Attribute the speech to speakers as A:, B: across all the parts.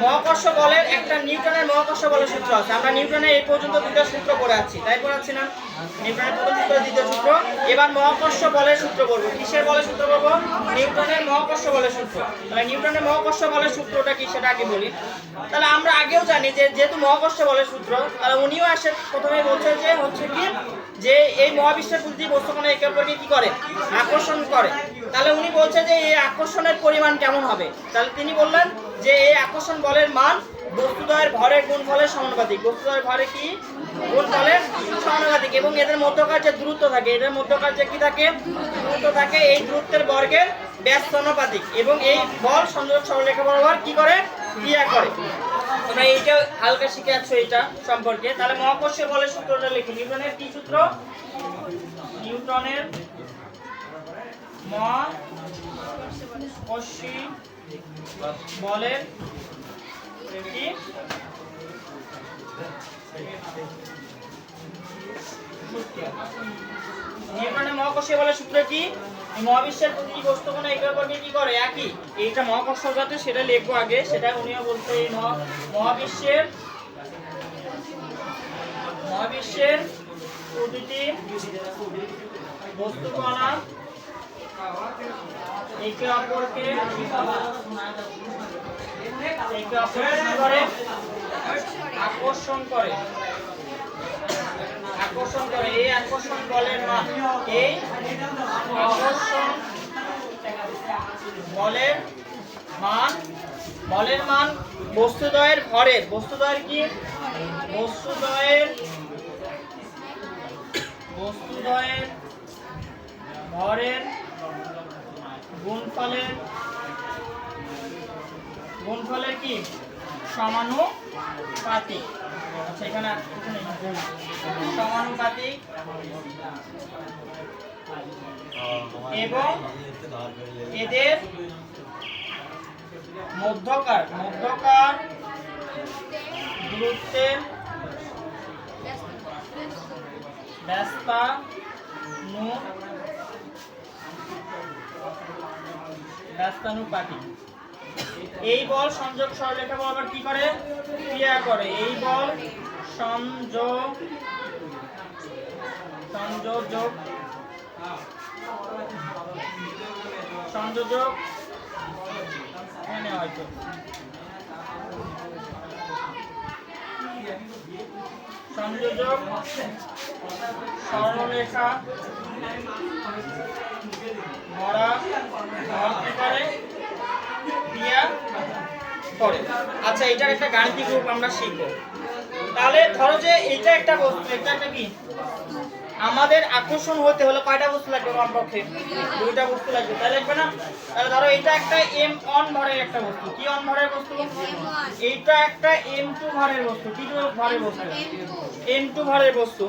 A: মহাকর্ষ বলের একটা নিউটনের মহাকর্ষ বলের সূত্র আছে। আমরা নিউটনের এই পর্যন্ত দুটো সূত্র পড়ে আছি, তাই পড়াচ্ছি না? নিউটনের প্রথম সূত্র, দ্বিতীয় সূত্র। এবার মহাকর্ষ বলের সূত্র পড়বো। কিসের বলের সূত্র পড়বো? নিউটনের মহাকর্ষ বলের সূত্র। তাহলে নিউটনের মহাকর্ষ বলের সূত্রটা কি সেটা আগে বলি। তাহলে আমরা আগেও জানি যে যেহেতু মহাকর্ষ বলের সূত্র, তাহলে উনিও আসে প্রথমেই বলছে যে হচ্ছে কি যে এই মহাবিশ্বের প্রতি বস্তুকণা একে অপরকে কি করে? আকর্ষণ করে। তাহলে উনি বলছে যে এই আকর্ষণের পরিমাণ কেমন হবে? তাহলে তিনি বললেন যে এই আকর্ষণ বলের মান বস্তুদ্বয়ের ভরের গুণফলের সমানুপাতিক। বস্তুদ্বয়ের ভরে কি? গুণফলের সমানুপাতিক। এবং এদের মধ্যকার যে দূরত্ব থাকে, এদের মধ্যকার যে কি থাকে? দূরত্ব থাকে, এই দূরত্বের বর্গের ব্যাস সমানুপাতিক। এবং এই বল সংযোজক সরলরেখা বরাবর কি করে? ক্রিয়া করে। তোমরা এইটা হালকা শিখে আছো এইটা সম্পর্কে। তাহলে মহাকর্ষীয় বলের সূত্রটা লিখি। নিউটনের কি সূত্র? নিউটনের মহাকর্ষী বলের কি? নিউটনের মহাকর্ষীয় বলের সূত্র কি? মহাবিশ্বের প্রতিটি বস্তুকণা একে অপরকে কি করে? একই। এইটা মহাকর্ষ যাতে সেটা লিখবো আগে, সেটা উনিও বলতে এই মহাবিশ্বের প্রতিটি বস্তুকণা একে অপরকে আকর্ষণ করে। এই আকর্ষণ বলের মান, এই আকর্ষণ বলের মান বস্তুদ্বয়ের ভরের, বস্তুদ্বয়ের কি? বস্তুদ্বয়ের ভরের গুণফলের কি? সমানুপাতিক। আচ্ছা, এখানে সমানুপাতিক এবং এদের মধ্যকার দূরত্বের ব্যস্তানুপাতিক। এই বল সংযোগ সরলরেখা বরাবর কি করে? ক্রিয়া করে। এই বল সংযোজক এখানে হয়তো সংযোজক সরলরেখা বরাবর করে ক্রিয়া করে। আচ্ছা, এটার একটা গাণিতিক রূপ আমরা শিখবো। তাহলে ধরো যে এটা একটা বস্তু, এটা একটা কি? আমাদের আকর্ষণ হতে হলে কয়টা বস্তু লাগবে? কমপক্ষে দুইটা বস্তু লাগবে, তাই লাগবে না? তাহলে ধরো এটা একটা m1 ভরের একটা বস্তু। কি অন ভরের বস্তু? এইটা একটা m2 ভরের বস্তু। কি ভরের বস্তু? m2 ভরের বস্তু।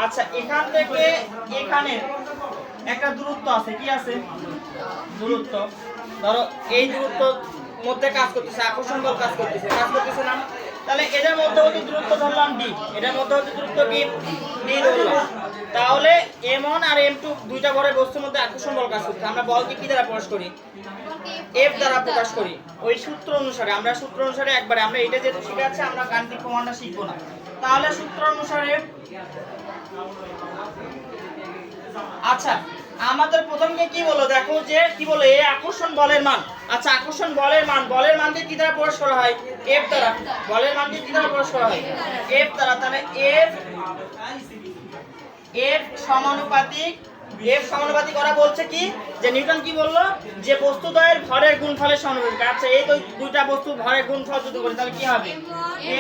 A: আচ্ছা, এখান থেকে এখানে একটা দূরত্ব আছে। কি আছে? দূরত্ব। ধরো এই দূরত্ব মধ্যে কাজ করতেছে, আকর্ষণ বল কাজ করতেছে না? তাহলে এদের মধ্যবর্তী দূরত্ব ধরলাম d। এদের মধ্যবর্তী দূরত্ব কি? d ধরলাম। তাহলে m1 আর m2 দুইটা ভরের বস্তুর মধ্যে আকর্ষণ বল কাজ করতেছে। আমরা বলকে কি দ্বারা প্রকাশ করি? f দ্বারা প্রকাশ করি। ওই সূত্র অনুসারে আমরা একবারে আমরা এটা যেহেতু শিখে আছে, আমরা গাণিতিক প্রমাণটা শিখবো না। তাহলে সূত্র অনুসারে আচ্ছা, আমাদের প্রথমে কি বলো? দেখো যে কি বলো, এই আকর্ষণ বলের মান। আচ্ছা, আকর্ষণ বলের মানকে কি দ্বারা প্রকাশ করা হয়? f দ্বারা। বলের মানকে কি দ্বারা প্রকাশ করা হয়? f দ্বারা। তাহলে f সমানুপাতিক করা বলছে কি? যে নিউটন কি বললো? যে বস্তুদ্বয়ের ভরের গুণফলের সমানুপাতিক। আচ্ছা, এই তো দুইটা বস্তু ভরের গুণফল যদি করি তাহলে কি হবে?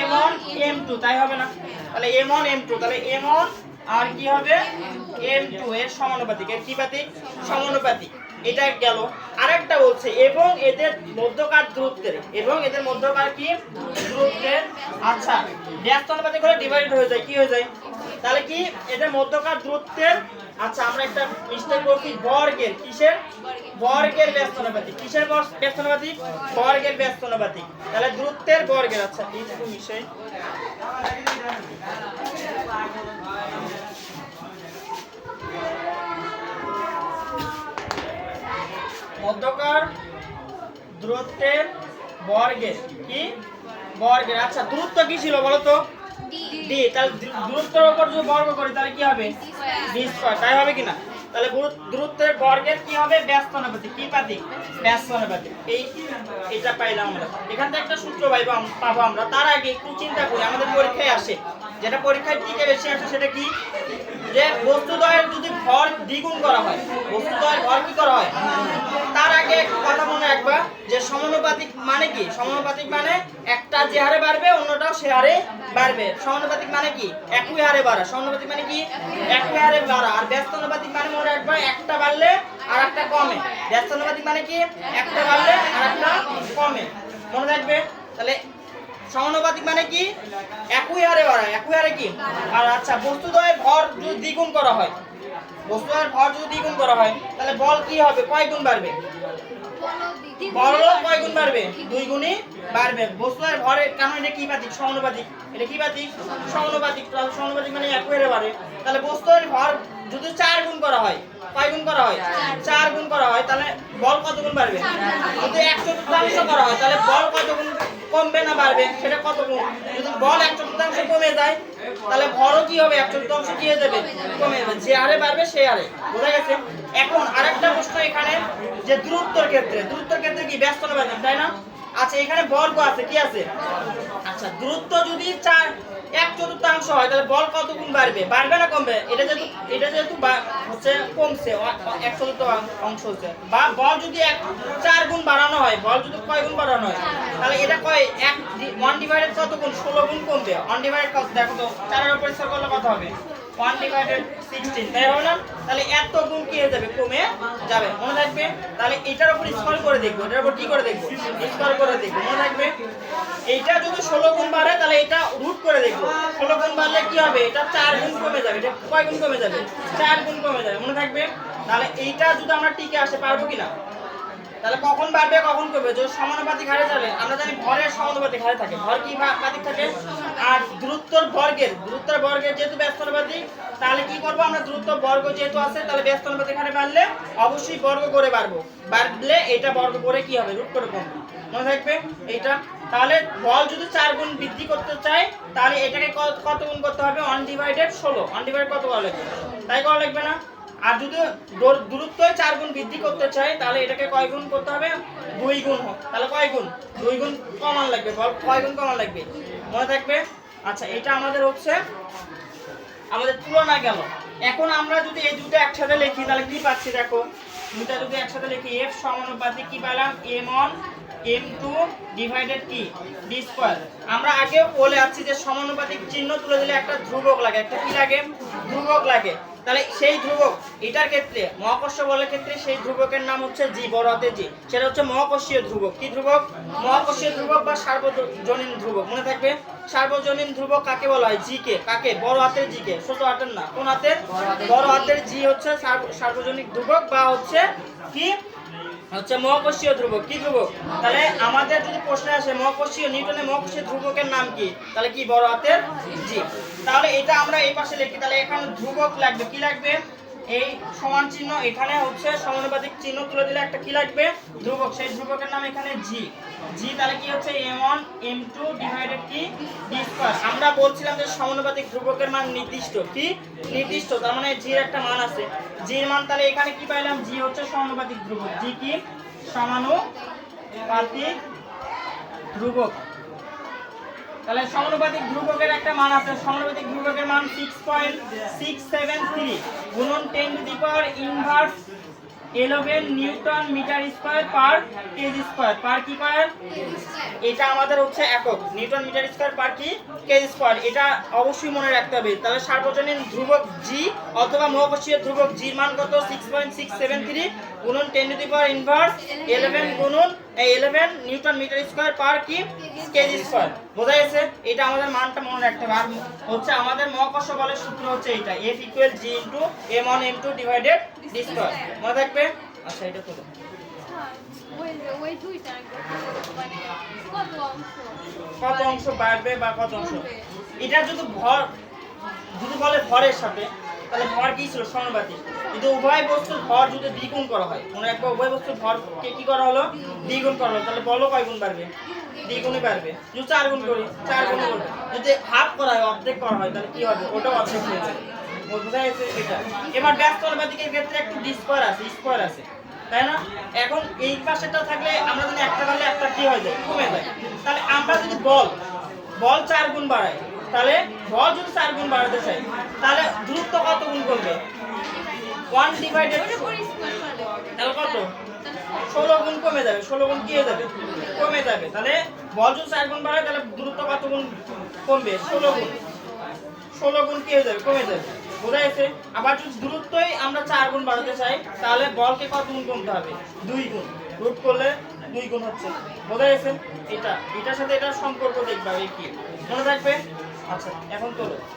A: m1 m2, তাই হবে না? তাহলে m1 m2, তাহলে m1 আর কি হবে? m2 এর সমানুপাতিক। এর কি পাতিক? সমানুপাতিক। এটা গেল। আরেকটা বলছে এবং এদের মধ্যকার কি? দূরত্বের। আচ্ছা, ব্যস্তানুপাতিক হলে ডিভাইডেড হয়ে যায়। কি হয়ে যায়? তাহলে কি? এদের মধ্যকার দূরত্বের। আচ্ছা, আমরা একটা মিস্টেক করছি, বর্গের। কিসের? বর্গের ব্যস্তানুপাতিক। কিসের ব্যস্তানুপাতিক? বর্গের ব্যস্তানুপাতিক। তাহলে দূরত্বের বর্গের। আচ্ছা, এইটুকু বিষয় মধ্যকার দূরত্বের বর্গের কি বর্গের। আচ্ছা দূরত্ব কি ছিল বলো তো ডি, তাহলে দূরত্বের উপর যদি বর্গ করি তাহলে কি হবে ডি স্কয়ার, তাই হবে কিনা? তাহলে দূরত্বের বর্গের কি হবে ব্যস্ত অনুপাতিক, কি পাতিক ব্যস্ত অনুপাতিক। এটা পাইলাম আমরা। এখান থেকে একটা সূত্র পাবো আমরা। তার আগে একটু চিন্তা করি, আমাদের পরীক্ষায় আসে, যেটা পরীক্ষায় টিকে বেশি আসে সেটা কি, যে বস্তুদ্বয়ের যদি ভর দ্বিগুণ করা হয়, বস্তুদ্বয়ের ভর কি করা হয়। তার আগে একটা কথা মনে রাখবা যে সমানুপাতিক মানে কি, সমানুপাতিক মানে একটা যে হারে বাড়বে অন্যটাও সে হারে বাড়বে। সমানুপাতিক মানে কি একই হারে বাড়া, সমানুপাতিক মানে কি একই হারে বাড়া। আর ব্যস্তানুপাতিক মানে মনে রাখবা একটা বাড়লে আর একটা কমে। ব্যস্তানুপাতিক মানে কি একটা বাড়লে আর একটা কমে, মনে রাখবে। তাহলে সমানুপাতিক মানে কি একই হারে বাড়ায়, একই হারে কি। আর আচ্ছা বস্তুদ্বয়ের ভর যদি দ্বিগুণ করা হয়, বস্তুদ্বয়ের ভর যদি দ্বিগুণ করা হয় তাহলে বল কি হবে, কয় গুণ বাড়বে? বল কয় গুণ বাড়বে? 2 গুণই বাড়বে। বস্তুদ্বয়ের ভরের কারণ এটা কি পাতিক সমানুপাতিক, এটা কি পাতিক সমানুপাতিক। সমানুপাতিক মানে একই হারে বাড়ে। তাহলে বস্তুদ্বয়ের ভর যদি 4 গুণ করা হয়, কয় গুণ করা হয় 4 গুণ করা হয়, তাহলে বল কত গুণ বাড়বে? যদি 1/4 করা হয় তাহলে বল কত গুণ কমবে না বাড়বে, সেটা কত গুণ? যদি বল 1/4 কমে যায় তাহলে ভরও কি হবে 1/4 কি হয়ে যাবে কমে যাবে, যে হারে বাড়বে সেই হারে। বোঝা গেছে? এখন আরেকটা প্রশ্ন এখানে, যে দূরত্বের ক্ষেত্রে কি ব্যস্ত অনুপাতিক, তাই না? আচ্ছা এখানে বর্গ আছে, কি আছে? আচ্ছা দূরত্ব যদি 1/4 হয় তাহলে বল কত গুণ বাড়বে, বাড়বে না কমবে? এটা যেহেতু হচ্ছে কমছে 1/4 হচ্ছে, বা বল যদি 4 গুণ বাড়ানো হয়, বল যদি কয় গুণ বাড়ানো হয় তাহলে এটা কয় 1 ডিভাইডেড কত গুণ 16 গুণ কমবে। 1 ডিভাইডেড কত দেখো তো, 4 এর উপর স্কয়ার করলে কত হবে 1 ডিভাইডেড 16, তাই হবে না? তাহলে এত গুণ কি হয়ে যাবে কমে যাবে, মনে রাখবে। তাহলে এটার উপর স্কয়ার করে দেখবো, এটার উপর কি করে দেখবো স্কয়ার করে দেখবো, মনে রাখবে। এইটা যদি 16 গুণ বাড়ে তাহলে এটা রুট করে দেখবো, 16 গুণ বাড়লে কি হবে, এটা 4 গুণ কমে যাবে। এটা কয় গুণ কমে যাবে 4 গুণ কমে যাবে, মনে থাকবে। তাহলে এইটা যদি আমরা টিকে আসতে পারবো কিনা, তাহলে কখন বাড়বে কখন কমবে, যদি সমানুপাতিক হারে যাবে। আমরা জানি ভরের সমানুপাতিক হারে থাকে, ভর কি পাতিক থাকে। আর দূরত্বের বর্গের যেহেতু ব্যস্তানুপাতিক, তাহলে কি করব আমরা, দূরত্ব বর্গ যেহেতু আছে তাহলে ব্যস্তানুপাতিক হারে বাড়লে অবশ্যই বর্গ করে বাড়লে এটা বর্গ করে কি হবে রুট করে কমবে, মনে থাকবে এইটা। তাহলে বল যদি 4 গুণ বৃদ্ধি করতে চাই তাহলে এটাকে কত গুণ করতে হবে 1 ডিভাইডেড 16, 1 ডিভাইড কত করা লাগবে, তাই করা লাগবে না? আর যদি দূরত্ব 4 গুণ বৃদ্ধি করতে চাই তাহলে এটাকে কয় গুণ করতে হবে 2 গুণ। তাহলে কয় গুণ 2 গুণ কমান লাগবে, বল কয় গুণ কমান লাগবে, মনে থাকবে। আচ্ছা এটা আমাদের হচ্ছে আমাদের তুলনা গেল। এখন আমরা যদি এই দুটো একসাথে লিখি তাহলে কি পাচ্ছি দেখো, দুটো যদি একসাথে লিখি f সমানুপাতিক কি পেলাম m1 m2 ডিভাইডেড কি d স্কয়ার। আমরা আগেও বলে আছি যে সমানুপাতিক চিহ্ন তুলে দিলে একটা ধ্রুবক লাগে, একটা কি লাগে ধ্রুবক লাগে। তাহলে সেই ধ্রুবক এটার ক্ষেত্রে মহাকর্ষ বলের ক্ষেত্রে সেই ধ্রুবকের নাম হচ্ছে জি, বড় হাতে জি। সেটা হচ্ছে মহাকর্ষীয় ধ্রুবক। কি ধ্রুবক? মহাকর্ষীয় ধ্রুবক বা সার্বজনীন ধ্রুবক, মনে থাকবে। সার্বজনীন ধ্রুবক কাকে বলা হয়? জি কে। কাকে? বড় হাতের জি কে, ছোট হাতের না। কোন হাতের? বড় হাতের জি হচ্ছে সার্বজনীন ধ্রুবক বা হচ্ছে কি হচ্ছে মহাকর্ষীয় ধ্রুবক। কি ধ্রুবক? তাহলে আমাদের যদি প্রশ্ন আসে মহাকর্ষীয়, নিউটনের মহাকর্ষীয় ধ্রুবকের নাম কি, তাহলে কি বড় হাতের জি। তাহলে এটা আমরা এই পাশে লিখি, তাহলে এখানে ধ্রুবক লাগবে, কি লাগবে এই সমান চিহ্ন, এখানে হচ্ছে সমানুপাতিক চিহ্ন তুলে দিলে একটা কি লাগবে ধ্রুবক, সেই ধ্রুবকের নাম এখানে জি। জি তাহলে কি হচ্ছে m1 m2 ডিভাইডেড কি d স্কয়ার। আমরা বলছিলাম যে সমানুপাতিক ধ্রুবকের মান নির্দিষ্ট, কি নির্দিষ্ট, তার মানে জি এর একটা মান আছে, জি এর মান। তাহলে এখানে কি পাইলাম, জি হচ্ছে সমানুপাতিক ধ্রুবক, জি কি সমানুপাতিক ধ্রুবক। তাহলে সমানুপাতিক ধ্রুবকের একটা মান আছে, সমানুপাতিক ধ্রুবকের মান 6.673 গুণন 10 to the power inverse 11 newton metre square per KG square, per কি স্কয়ার, এটা আমাদের হচ্ছে একক, নিউটন মিটার স্কয়ার পার কি কেজি স্কয়ার। এটা অবশ্যই মনে রাখতে হবে। তাহলে সার্বজনীন ধ্রুবক জি অথবা মহাকর্ষীয় ধ্রুবক জির মান কত 6.673 গুণন 10 টু দি পাওয়ার ইনভার্স 11 গুণন 11 নিউটন মিটার স্কয়ার পার কি কেজি স্কয়ার। বোঝা গেছে? এটা আমাদের মানটা মনে রাখতে হবে। আর হচ্ছে আমাদের মহাকর্ষ বলের সূত্র হচ্ছে এইটা, F = G * m1 m2 divided d square, মনে থাকবে। আচ্ছা এটা করো, কত অংশ বাড়বে বা কত অংশ, এটা যদি ভর যদি বলে ভরের সাথে, তাহলে ভর কি ছিল সমানুপাতিক, যদি উভয় বস্তুর ভর যদি দ্বিগুণ করা হয়, কোনো একটা উভয় বস্তুর ভরকে কি করা হলো, দ্বিগুণ করা হলো, তাহলে বলও কয় গুণ বাড়বে, দ্বিগুণই বাড়বে। যদি 4 গুণ করি 4 গুণ করবে, যদি হাফ করা হয়, অর্ধেক করা হয়, তাহলে কি হবে, ওটাও অর্ধেক হয়ে যাবে। বোঝা গেছে এটা। এবার ব্যস্ত অনুপাতিকের ক্ষেত্রে একটু ডি স্কয়ার আছে, স্কয়ার আছে, তাই না? এখন এই পাশেটা থাকলে আমরা যদি একটা বাড়লে একটা কি হয়ে যায়, কমে যায়। তাহলে আমরা যদি বল 4 গুণ বাড়াই, তাহলে বল যদি 4 গুণ বাড়াতে চাই, তাহলে দূরত্ব কত গুণ করবে, 1 ডিভাইডেড, তাহলে কত, 16 গুণ কমে যাবে, 16 গুণ কি হয়ে যাবে, কমে যাবে। তাহলে বল যদি 4 গুণ বাড়ায়, তাহলে দূরত্ব কত গুণ কমবে, 16 গুণ, 16 গুণ কি হয়ে যাবে, কমে যাবে। বোঝা গেছে? আবার যদি দূরত্বই আমরা 4 গুণ বাড়াতে চাই, তাহলে বলকে কত গুণ কমতে হবে, 2 গুণ, রুট করলে 2 গুণ হচ্ছে। বোঝা গেছে? এটার সাথে এটার সম্পর্ক দেখবা, এই কি মনে রাখবে। আচ্ছা, এখন তোলো।